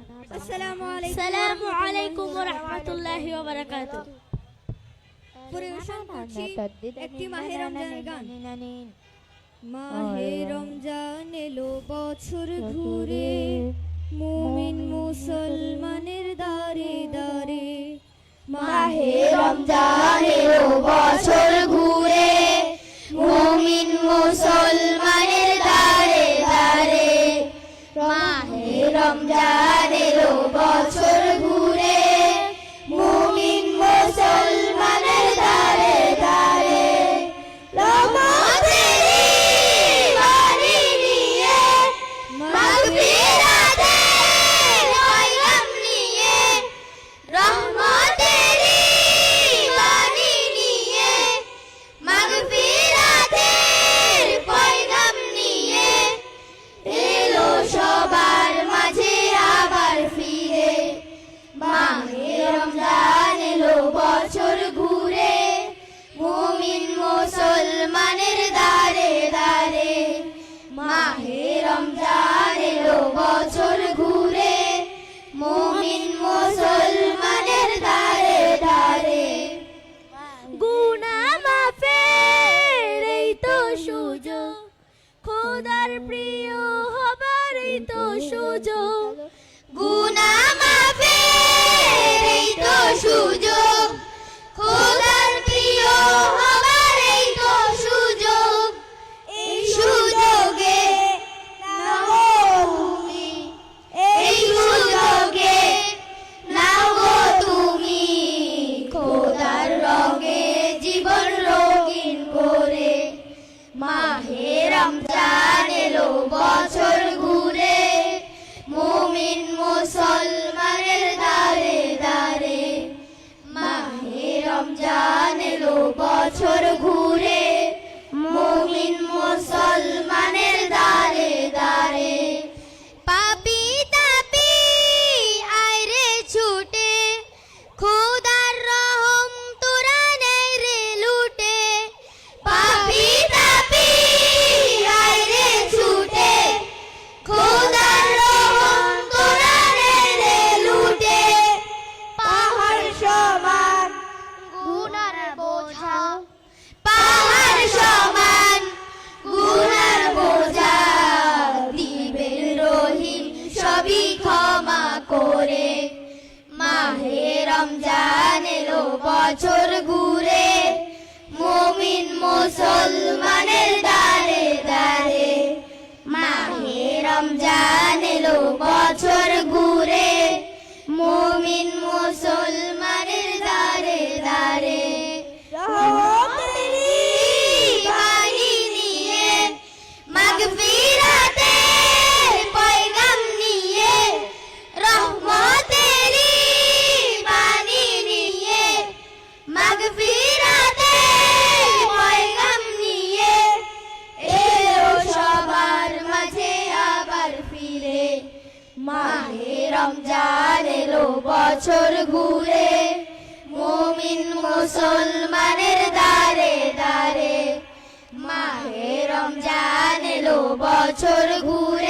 আসসালামু আলাইকুম ওয়া রাহমাতুল্লাহি ওয়া বারাকাতুহু। পরিবেশন করছি একটি মাহে রমজানের গান। মাহে রমজান এলো বছর ঘুরে, মুমিন মুসলমানের দারে দারে। মাহে রমজান এলো বছর ঘুরে, মুমিন মুসলমানের দারে দারে। মাহে রমজান এলো বছর ঘুরে, মুমিন মুসলমানের দারে দারে। রহমতেরই বাণী নিয়ে, মাগফিরাতের পয়গাম নিয়ে, রহমতেরই বাণী নিয়ে, মাগফিরাতের পয়গাম নিয়ে এলো সবার মাঝে আবার ফিরে। মাহে রমজান এলো বছর ঘুরে, মুমিন মুসলমানের দারে দারে। মাহে রমজান এলো বছর ঘুরে, মুমিন মুসলমানের দারে দারে। গুনাহ মাফের এই তো সুযোগ, খোদার প্রিয় হবার এই তো সুযোগ। গুনাহ মাফের এই তো সুযোগ, খোদার প্রিয় হবার এই তো সুযোগ। এই সুযোগে নাও তুমি, এই সুযোগে নাও তুমি, খোদার রঙে জীবন রঙিন করে। মাহে রমজান এলো বছর ঘুরে, মুমিন মুসলমানের দারে দারে। মাহে রমজান এলো বছর ঘুরে, মুমিন মুসলমানের দারে দারে। পাপী তাপী আইরে ছুটে, খোদার রহম তোরা নেই রে লুটে। পাপী তাপী আইরে ছুটে, খোদার রহম তোরা নেই রে লুটে। পাহাড় সমান গুনার বোঝা, পাহাড় সমান গুনার বোঝা, দিবেন রহিম সবই ক্ষমা করে। মাহে রমজান এলো বছর ঘুরে, মুমিন মুসলমানের দারে দারে। মাহে রমজান এলো বছর ঘুরে, মুমিন মুসলমানের দারে দারে। রহমতেরই বাণী নিয়ে, মাগফিরাতের পয়গাম নিয়ে, রহমতেরই বাণী নিয়ে, মাগফিরাতের পয়গাম নিয়ে এলো সবার মাঝে আবার ফিরে। মাহে রমজান এলো বছর ঘুরে, মুমিন মুসলমানের দারে দারে। মাহে রমজান এলো বছর ঘুরে,